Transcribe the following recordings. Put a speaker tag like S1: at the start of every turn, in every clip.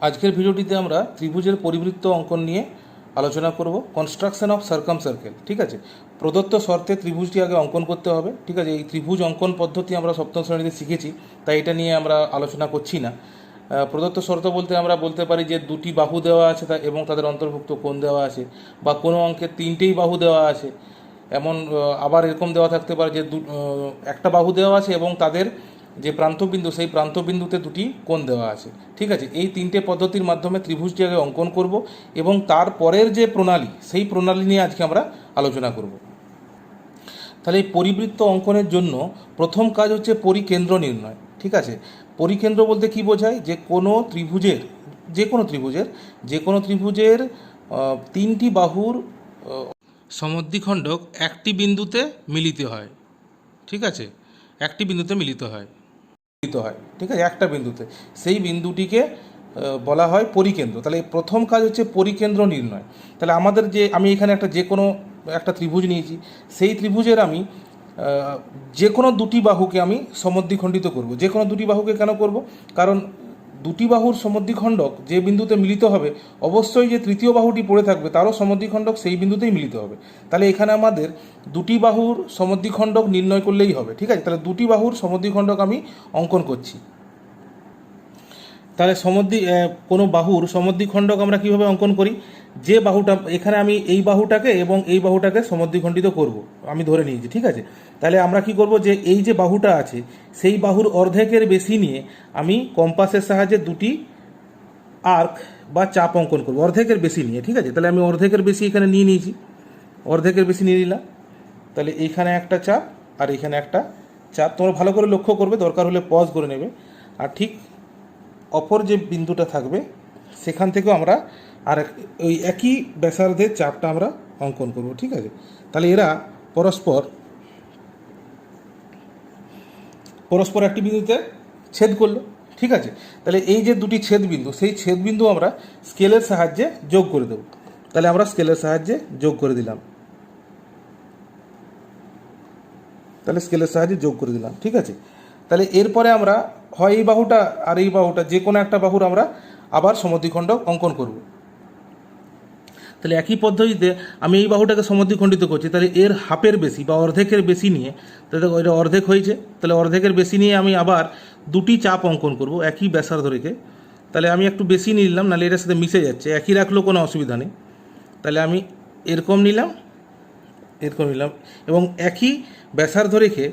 S1: আজকের ভিডিওটিতে আমরা ত্রিভুজের পরিবৃত্ত অঙ্কন নিয়ে আলোচনা করব। Construction of circumcircle. ঠিক আছে, প্রদত্ত শর্তে ত্রিভুজটি আগে অঙ্কন করতে হবে। ঠিক আছে, এই ত্রিভুজ অঙ্কন পদ্ধতি আমরা সপ্তম শ্রেণীতে শিখেছি, তাই এটা নিয়ে আমরা আলোচনা করছি না। প্রদত্ত শর্ত বলতে আমরা বলতে পারি যে দুটি বাহু দেওয়া আছে এবং তাদের অন্তর্ভুক্ত কোণ দেওয়া আছে, বা কোনো অঙ্কে তিনটেই বাহু দেওয়া আছে। এমন আবার এরকম দেওয়া থাকতে পারে যে একটা বাহু দেওয়া আছে এবং তাদের যে প্রান্তবিন্দু, সেই প্রান্তবিন্দুতে দুটি কোণ দেওয়া আছে। ঠিক আছে, এই তিনটে পদ্ধতির মাধ্যমে ত্রিভুজটি আগে অঙ্কন করব এবং তারপরের যে প্রণালী, সেই প্রণালী নিয়ে আজকে আমরা আলোচনা করব। তাহলে এই পরিবৃত্ত অঙ্কনের জন্য প্রথম কাজ হচ্ছে পরিকেন্দ্র নির্ণয়। ঠিক আছে, পরিকেন্দ্র বলতে কি বোঝায়? যে কোনো ত্রিভুজের তিনটি বাহুর সমদ্বিখণ্ডক একটি বিন্দুতে মিলিত হয়। ঠিক আছে, একটি বিন্দুতে মিলিত হয়। ঠিক আছে, একটা বিন্দুতে, সেই বিন্দুটিকে বলা হয় পরিকেন্দ্র। তাহলে প্রথম কাজ হচ্ছে পরিকেন্দ্র নির্ণয়। তাহলে আমাদের আমি এখানে যে কোনো একটা ত্রিভুজ নিয়েছি, সেই ত্রিভুজের আমি যে কোনো দুটি বাহুকে আমি সমদ্বিখণ্ডিত করব। যে কোনো দুটি বাহুকে কেন করব? কারণ দুটি বাহুর সমদ্বিখণ্ডক যে বিন্দুতে মিলিত হবে, অবশ্যই যে তৃতীয় বাহুটি পড়ে থাকবে তারও সমদ্বিখণ্ডক সেই বিন্দুতেই মিলিত হবে। তাহলে এখানে আমাদের দুটি বাহুর সমদ্বিখণ্ডক নির্ণয় করলেই হবে। ঠিক আছে, তাহলে দুটি বাহুর সমদ্বিখণ্ডক আমি অঙ্কন করছি। তাহলে কোনো বাহুর সমদ্বিখণ্ডক আমরা কীভাবে অঙ্কন করি? যে বাহুটা, এখানে আমি এই বাহুটাকে এবং এই বাহুটাকে সমদ্বিখণ্ডিত করব, আমি ধরে নিয়েছি। ঠিক আছে, তাহলে আমরা কি করব? যে এই যে বাহুটা আছে, সেই বাহুর অর্ধেকের বেশি নিয়ে আমি কম্পাসের সাহায্যে দুটি আর্ক বা চাপ অঙ্কন করব, অর্ধেকের বেশি নিয়ে। ঠিক আছে, তাহলে আমি অর্ধেকের বেশি এখানে নিয়ে নিয়েছি, অর্ধেকের বেশি নিয়ে নিলাম। তাহলে এইখানে একটা চাপ আর এইখানে একটা চাপ। তোমরা ভালো করে লক্ষ্য করবে, দরকার হলে পজ করে নেবে। আর ঠিক অপর যে বিন্দুটা থাকবে, সেখান থেকেও আমরা আর ওই একই ব্যাসার্ধের চাপটা আমরা অঙ্কন করব। ঠিক আছে, তাহলে এরা পরস্পর একটি বিন্দুতে ছেদ করলো। ঠিক আছে, তাহলে এই যে দুটি ছেদবিন্দু, সেই ছেদবিন্দু আমরা স্কেলের সাহায্যে যোগ করে দেব। তাহলে আমরা স্কেলের সাহায্যে যোগ করে দিলাম। ঠিক আছে, তাহলে এরপরে আমরা হয় এই বাহুটা আর এই বাহুটা, যে কোনো একটা বাহুর আমরা আবার সমদ্বিখণ্ডক অঙ্কন করব। তাহলে একই পদ্ধতিতে আমি এই বাহুটাকে সমদ্বিখণ্ডিত করছি, তাহলে এর হাফের বেশি বা অর্ধেকের বেশি নিয়ে, তাহলে ওইটা অর্ধেক হয়েছে, তাহলে অর্ধেকের বেশি নিয়ে আমি আবার দুটি চাপ অঙ্কন করব একই ব্যাসার্ধ রেখে। তাহলে আমি একটু বেশি নিলাম, নাহলে এটার সাথে মিশে যাচ্ছে, একই রাখলেও কোনো অসুবিধা নেই। তাহলে আমি এরকম নিলাম এবং একই ব্যাসার্ধ রেখে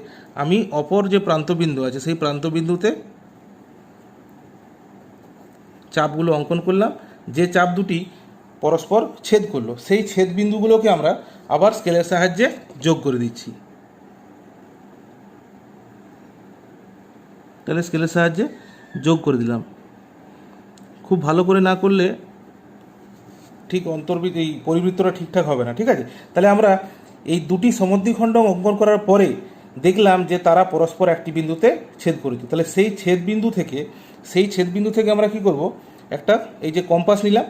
S1: আমি অপর যে প্রান্তবিন্দু আছে, সেই প্রান্তবিন্দুতে চাপগুলো অঙ্কন করলাম। যে চাপ দুটি পরস্পর ছেদ করলো, সেই ছেদ বিন্দুগুলোকে আমরা আবার স্কেলের সাহায্যে যোগ করে দিচ্ছি। তাহলে স্কেলের সাহায্যে যোগ করে দিলাম। খুব ভালো করে না করলে ঠিক এই পরিবৃত্তটা ঠিকঠাক হবে না। ঠিক আছে, তাহলে আমরা এই দুটি সমদ্বিখণ্ডক অঙ্কন করার পরে দেখলাম যে তারা পরস্পর একটি বিন্দুতে ছেদ করেছে। তাহলে সেই ছেদবিন্দু থেকে আমরা কি করব? একটা এই যে কম্পাস নিলাম।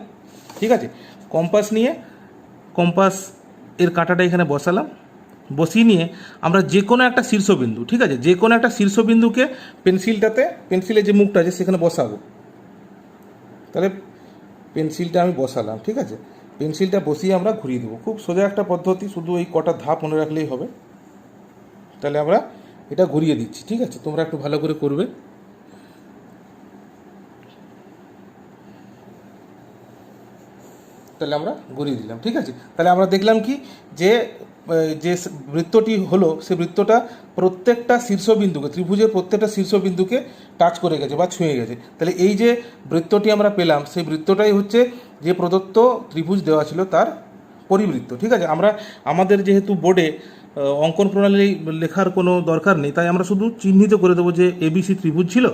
S1: ঠিক আছে, কম্পাস নিয়ে কম্পাস এর কাঁটাটা এখানে বসিয়ে নিয়ে আমরা যে কোনো একটা শীর্ষবিন্দু, ঠিক আছে, যে কোনো একটা শীর্ষবিন্দুকে পেন্সিলের যে মুখটা আছে সেখানে বসাবো। তাহলে পেন্সিলটা আমি বসালাম। ঠিক আছে, পেন্সিলটা বসিয়ে আমরা ঘুরিয়ে দেবো। খুব সোজা একটা পদ্ধতি, শুধু এই কটা ধাপ মনে রাখলেই হবে। তাহলে আমরা এটা ঘুরিয়ে দিচ্ছি। ঠিক আছে, তোমরা একটু ভালো করে করবে। তাহলে আমরা ঘুরিয়ে দিলাম। ঠিক আছে, তাহলে আমরা দেখলাম কি যে বৃত্তটি হলো, সে বৃত্তটা প্রত্যেকটা শীর্ষবিন্দুকে, ত্রিভুজের প্রত্যেকটা শীর্ষবিন্দুকে টাচ করে গেছে বা ছুঁয়ে গেছে। তাহলে এই যে বৃত্তটি আমরা পেলাম, সেই বৃত্তটাই হচ্ছে যে প্রদত্ত ত্রিভুজ দেওয়া ছিল তার পরিবৃত্ত। ঠিক আছে, আমাদের যেহেতু বোর্ডে অঙ্কন প্রণালী লেখার কোনো দরকার নেই, তাই আমরা শুধু চিহ্নিত করে দেবো যে এবিসি ত্রিভুজ ছিল।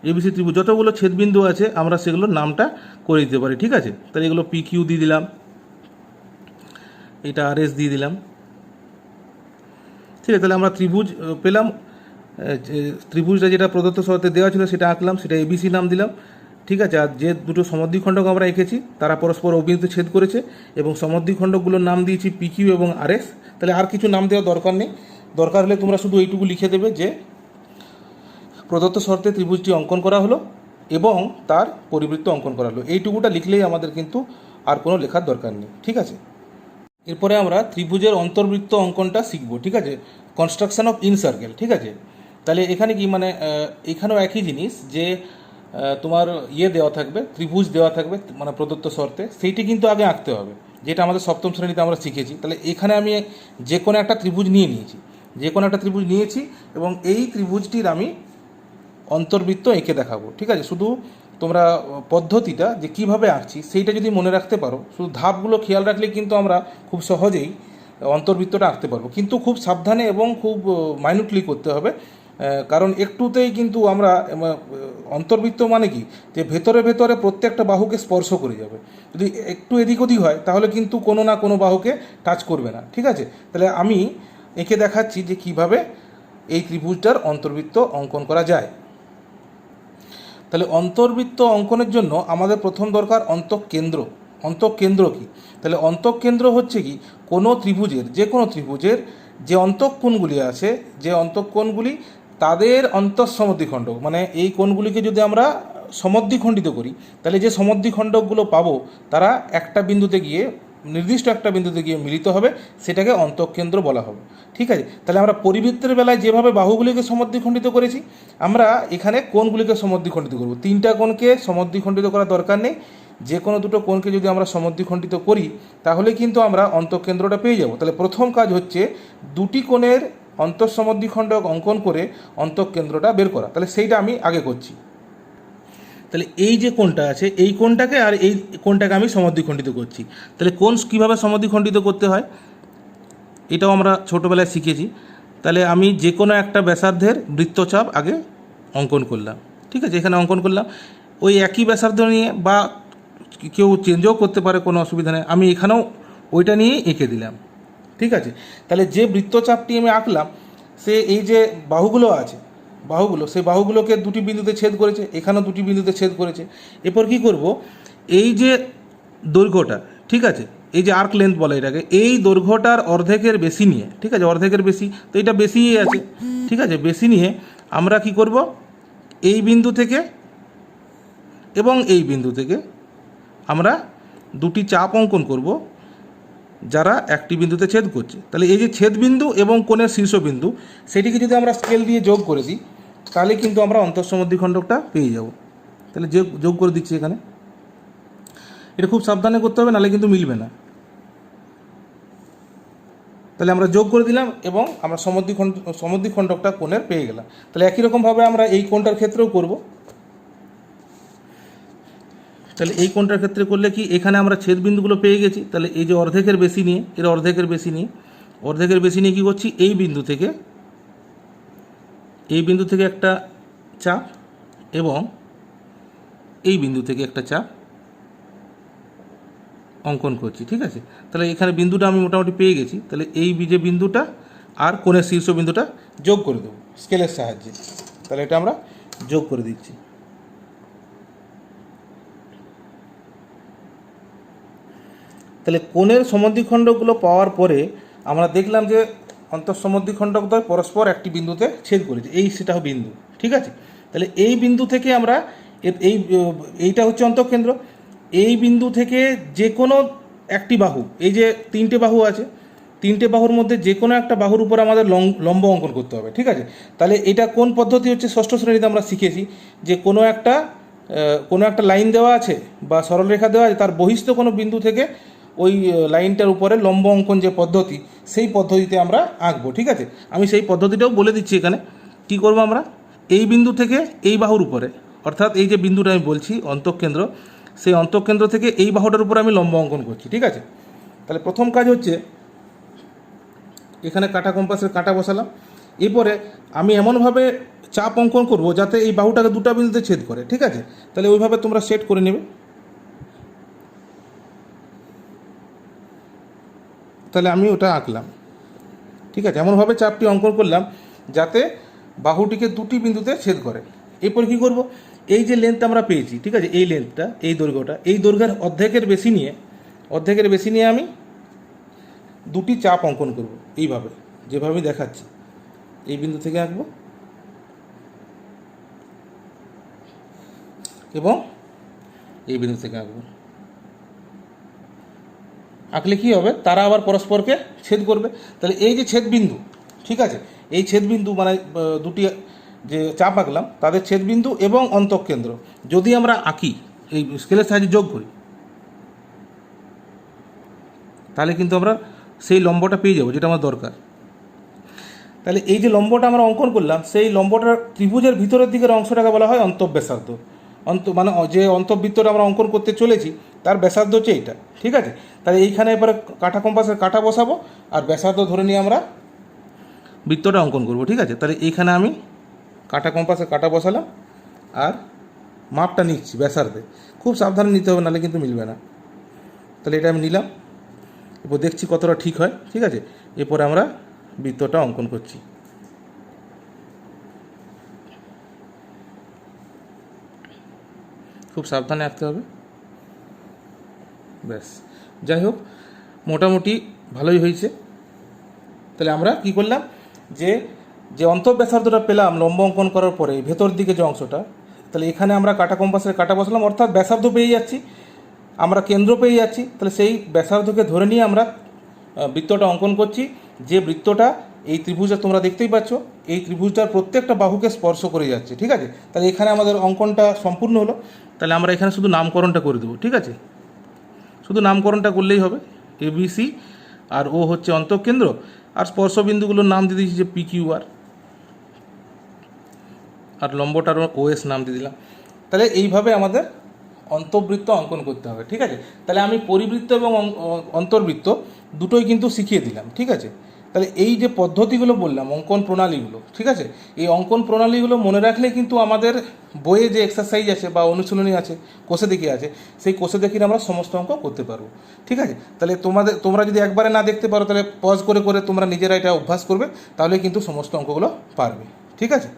S1: এবিসি ত্রিভুজ যতগুলো ছেদবিন্দু আছে আমরা সেগুলোর নামটা করে দিতে পারি। ঠিক আছে, তাহলে এগুলো PQ দিয়ে দিলাম, এটা RS দিয়ে দিলাম। ঠিক আছে, তাহলে আমরা ত্রিভুজ পেলাম। ত্রিভুজটা যেটা প্রদত্ত শর্তে দেওয়া ছিল সেটা আঁকলাম, সেটা ABC নাম দিলাম। ঠিক আছে, আর যে দুটো সমদ্বিখণ্ডক আমরা এঁকেছি তারা পরস্পর অবিন্দুতে ছেদ করেছে এবং সমদ্বিখণ্ডকগুলোর নাম দিয়েছি PQ এবং RS। তাহলে আর কিছু নাম দেওয়ার দরকার নেই, দরকার হলে তোমরা শুধু এইটুকু লিখে দেবে যে প্রদত্ত শর্তে ত্রিভুজটি অঙ্কন করা হলো এবং তার পরিবৃত্ত অঙ্কন করা হলো। এইটুকুটা লিখলেই আমাদের কিন্তু আর কোনো লেখার দরকার নেই, ঠিক আছে। এরপরে আমরা ত্রিভুজের অন্তর্বৃত্ত অঙ্কনটা শিখবো, ঠিক আছে, কনস্ট্রাকশন অফ ইন সার্কেল, ঠিক আছে। তাহলে এখানে কি মানে এখানেও একই জিনিস যে তোমার দেওয়া থাকবে, ত্রিভুজ দেওয়া থাকবে মানে প্রদত্ত শর্তে, সেইটি কিন্তু আগে আঁকতে হবে, যেটা আমাদের সপ্তম শ্রেণীতে আমরা শিখেছি। তাহলে এখানে আমি যে কোনো একটা ত্রিভুজ নিয়েছি এবং এই ত্রিভুজটির আমি অন্তর্বৃত্ত এঁকে দেখাবো, ঠিক আছে। শুধু তোমরা পদ্ধতিটা যে কিভাবে আঁকছি সেইটা যদি মনে রাখতে পারো, শুধু ধাপগুলো খেয়াল রাখলে কিন্তু আমরা খুব সহজেই অন্তর্বৃত্তটা আঁকতে পারবো, কিন্তু খুব সাবধানে এবং খুব মাইনুটলি করতে হবে, কারণ একটুতেই কিন্তু আমরা অন্তর্বৃত্ত মানে কি, যে ভেতরে ভেতরে প্রত্যেকটা বাহুকে স্পর্শ করে যাবে। যদি একটু এদিক ওদিক হয় তাহলে কিন্তু কোনো না কোনো বাহুকে টাচ করবে না, ঠিক আছে। তাহলে আমি এঁকে দেখাচ্ছি যে কিভাবে এই ত্রিভুজটার অন্তর্বৃত্ত অঙ্কন করা যায়। তাহলে অন্তর্বৃত্ত অঙ্কনের জন্য আমাদের প্রথম দরকার অন্তঃকেন্দ্র। অন্তঃকেন্দ্র কি? তাহলে অন্তঃকেন্দ্র হচ্ছে কি, কোনো ত্রিভুজের, যে কোনো ত্রিভুজের যে অন্তঃকোণগুলি আছে, যে অন্তঃকোণগুলি তাদের অন্তঃসমদ্বিখণ্ড, মানে এই কোণগুলিকে যদি আমরা সমদ্বিখণ্ডিত করি তাহলে যে সমদ্বিখণ্ডকগুলো পাবো তারা একটা বিন্দুতে গিয়ে, নির্দিষ্ট একটা বিন্দুতে গিয়ে মিলিত হবে, সেটাকে অন্তঃকেন্দ্র বলা হবে, ঠিক আছে। তাহলে আমরা পরিবৃত্তের বেলায় যেভাবে বাহুগুলিকে সমদ্বিখণ্ডিত করেছি, আমরা এখানে কোণগুলিকে সমদ্বিখণ্ডিত করব। তিনটা কোণকে সমদ্বিখণ্ডিত করার দরকার নেই, যে কোনো দুটো কোণকে যদি আমরা সমদ্বিখণ্ডিত করি তাহলে কিন্তু আমরা অন্তঃকেন্দ্রটা পেয়ে যাব। তাহলে প্রথম কাজ হচ্ছে দুটি কোণের অন্তঃসমদ্বিখণ্ডক অঙ্কন করে অন্তঃকেন্দ্রটা বের করা। তাহলে সেইটা আমি আগে করছি। তাহলে এই যে কোণটা আছে, এই কোণটাকে আর এই কোণটাকে আমি সমদ্বিখণ্ডিত করছি। তাহলে কোণ কীভাবে সমদ্বিখণ্ডিত করতে হয় এটাও আমরা ছোটোবেলায় শিখেছি। তাহলে আমি যে কোনো একটা ব্যাসার্ধের বৃত্তচাপ আগে অঙ্কন করলাম, ঠিক আছে, এখানে অঙ্কন করলাম। ওই একই ব্যাসার্ধ নিয়ে বা কেউ চেঞ্জও করতে পারে, কোনো অসুবিধা নেই, আমি এখানেও ওইটা নিয়েই এঁকে দিলাম, ঠিক আছে। তাহলে যে বৃত্তচাপটি আমি আঁকলাম, সে এই যে বাহুগুলো আছে, সেই বাহুগুলোকে দুটি বিন্দুতে ছেদ করেছে, এখানেও দুটি বিন্দুতে ছেদ করেছে। এরপর কি করব, এই যে দৈর্ঘ্যটা, ঠিক আছে, এই যে আর্ক লেন্থ বলে এটাকে, এই দৈর্ঘ্যটার অর্ধেকের বেশি নিয়ে, ঠিক আছে, অর্ধেকের বেশি, তো এটা বেশিই আছে, ঠিক আছে, বেশি নিয়ে আমরা কি করব, এই বিন্দু থেকে এবং এই বিন্দু থেকে আমরা দুটি চাপ অঙ্কন করব যারা একটি বিন্দুতে ছেদ করছে। তাহলে এই যে ছেদ বিন্দু এবং কোণের শীর্ষবিন্দু, সেটিকে যদি আমরা স্কেল দিয়ে যোগ করে দিই তাহলে কিন্তু আমরা অন্তঃসমদ্বিখণ্ডকটা পেয়ে যাব। তাহলে যোগ করে দিচ্ছি এখানে, এটা খুব সাবধানে করতে হবে, নাহলে কিন্তু মিলবে না। তাহলে আমরা যোগ করে দিলাম এবং আমরা সমদ্বিখণ্ডকটা কোণের পেয়ে গেলাম। তাহলে একই রকমভাবে আমরা এই কোণটার ক্ষেত্রেও করব। তাহলে এই কোণটার ক্ষেত্রে করলে কি, এখানে আমরা ছেদ বিন্দুগুলো পেয়ে গেছি। তাহলে এই যে অর্ধেকের বেশি নিয়ে, অর্ধেকের বেশি নিয়ে কী করছি, এই বিন্দু থেকে একটা চাপ এবং এই বিন্দু থেকে একটা চাপ অঙ্কন করছি, ঠিক আছে। তাহলে এখানে বিন্দুটা আমি মোটামুটি পেয়ে গেছি। তাহলে এই যে বিন্দুটা আর কোণের শীর্ষ বিন্দুটা যোগ করে দেবো স্কেলের সাহায্যে। তাহলে এটা আমরা যোগ করে দিচ্ছি। তাহলে কোণের সমদ্বিখণ্ডকগুলো পাওয়ার পরে আমরা দেখলাম যে অন্তঃসমদ্বিখণ্ডকদ্বয় পরস্পর একটি বিন্দুতে ছেদ করেছে, সেটা বিন্দু, ঠিক আছে। তাহলে এই বিন্দু থেকে আমরা এইটা হচ্ছে অন্তঃকেন্দ্র, এই বিন্দু থেকে যে কোনো একটি বাহু, এই যে তিনটে বাহু আছে, তিনটে বাহুর মধ্যে যে কোনো একটা বাহুর উপর আমাদের লম্ব অঙ্কন করতে হবে, ঠিক আছে। তাহলে এটা কোন পদ্ধতি হচ্ছে, ষষ্ঠ শ্রেণীতে আমরা শিখেছি যে কোনো একটা লাইন দেওয়া আছে বা সরলরেখা দেওয়া আছে, তার বহিস্থ কোনো বিন্দু থেকে ওই লাইনটার উপরে লম্ব অঙ্কন যে পদ্ধতি, সেই পদ্ধতিতে আমরা আঁকবো, ঠিক আছে। আমি সেই পদ্ধতিটাও বলে দিচ্ছি এখানে। কি করব, আমরা এই বিন্দু থেকে এই বাহুর উপরে, অর্থাৎ এই যে বিন্দুটা আমি বলছি অন্তঃকেন্দ্র, সেই অন্তঃকেন্দ্র থেকে এই বাহুটার উপরে আমি লম্ব অঙ্কন করছি, ঠিক আছে। তাহলে প্রথম কাজ হচ্ছে এখানে কম্পাসের কাঁটা বসালাম। এরপরে আমি এমনভাবে চাপ অঙ্কন করব যাতে এই বাহুটাকে দুটো বিন্দুতে ছেদ করে, ঠিক আছে। তাহলে ওইভাবে তোমরা সেট করে নেবে। তাহলে আমি ওটা আঁকলাম, ঠিক আছে, এমনভাবে চাপটি অঙ্কন করলাম যাতে বাহুটিকে দুটি বিন্দুতে ছেদ করে। এরপর কী করব, এই যে লেন্থ আমরা পেয়েছি, ঠিক আছে, এই লেন্থটা, এই দৈর্ঘ্যের অর্ধেকের বেশি নিয়ে আমি দুটি চাপ অঙ্কন করব, এইভাবে যেভাবে আমি দেখাচ্ছি। এই বিন্দু থেকে আঁকবো, এবং এই বিন্দু থেকে আঁকবো। আঁকলে কী হবে, তারা আবার পরস্পরকে ছেদ করবে। তাহলে এই যে ছেদ বিন্দু, ঠিক আছে, এই ছেদ বিন্দু মানে দুটি যে চাপ আঁকলাম তাদের ছেদ বিন্দু এবং অন্তঃকেন্দ্র যদি আমরা আঁকি, এই স্কেলের সাহায্যে যোগ করি, তাহলে কিন্তু আমরা সেই লম্বটা পেয়ে যাবো যেটা আমার দরকার। তাহলে এই যে লম্বটা আমরা অঙ্কন করলাম, সেই লম্বটার ত্রিভুজের ভিতরের দিকের অংশটাকে বলা হয় অন্তঃব্যাসার্ধ। মানে যে অন্তর্বৃত্তটা আমরা অঙ্কন করতে চলেছি তার ব্যাসার্ধ হচ্ছে এইটা, ঠিক আছে। তাহলে এইখানে এবারে কাঁটা কম্পাসের কাঁটা বসাবো আর ব্যাসার্ধ ধরে নিয়ে আমরা বৃত্তটা অঙ্কন করব, ঠিক আছে। তাহলে এইখানে আমি কাঁটা কম্পাসের কাঁটা বসালাম আর মাপটা নিচ্ছি ব্যাসার্ধে, খুব সাবধানে নিতে হবে, নাহলে কিন্তু মিলবে না। তাহলে এটা আমি নিলাম, এরপর দেখছি কতটা ঠিক হয়, ঠিক আছে। এরপরে আমরা বৃত্তটা অঙ্কন করছি। খুব সাবধানে আঁকতে হবে, ব্যাস। যাই হোক, মোটামুটি ভালোই হয়েছে। তাহলে আমরা কি করলাম, যে যে অন্তঃব্যাসার্ধটা পেলাম লম্ব অঙ্কন করার পরে ভেতর দিকে যে অংশটা, তাহলে এখানে আমরা কাঁটা কম্পাসের কাঁটা বসালাম, অর্থাৎ ব্যাসার্ধ পেয়ে যাচ্ছি, আমরা কেন্দ্র পেয়ে যাচ্ছি। তাহলে সেই ব্যাসার্ধকে ধরে নিয়ে আমরা বৃত্তটা অঙ্কন করছি, যে বৃত্তটা এই ত্রিভুজটা তোমরা দেখতেই পাচ্ছ, এই ত্রিভুজটার প্রত্যেকটা বাহুকে স্পর্শ করে যাচ্ছে, ঠিক আছে। তাহলে এখানে আমাদের অঙ্কনটা সম্পূর্ণ হলো। তাহলে আমরা এখানে শুধু নামকরণটা করে দেবো, ঠিক আছে, শুধু নামকরণটা করলেই হবে। ABC আর ও হচ্ছে অন্তঃকেন্দ্র, আর স্পর্শবিন্দুগুলোর নাম দিয়ে দিয়েছি যে PQR, আর লম্বটারও OS নাম দিয়ে দিলাম। তাহলে এইভাবে আমাদের অন্তর্বৃত্ত অঙ্কন করতে হবে, ঠিক আছে। তাহলে আমি পরিবৃত্ত এবং অন্তর্বৃত্ত দুটোই কিন্তু শিখিয়ে দিলাম, ঠিক আছে। তাহলে এই যে পদ্ধতিগুলো বললাম, অঙ্কন প্রণালীগুলো, ঠিক আছে, এই অঙ্কন প্রণালীগুলো মনে রাখলে কিন্তু আমাদের বইয়ে যে এক্সারসাইজ আছে বা অনুশীলনী আছে, কোষে দেখি আছে, সেই কোষে দেখিয়ে আমরা সমস্ত অঙ্ক করতে পারবো, ঠিক আছে। তাহলে তোমরা যদি একবারে না দেখতে পারো, তাহলে পজ করে করে তোমরা নিজেরা এটা অভ্যাস করবে, তাহলে কিন্তু সমস্ত অঙ্কগুলো পারবে, ঠিক আছে।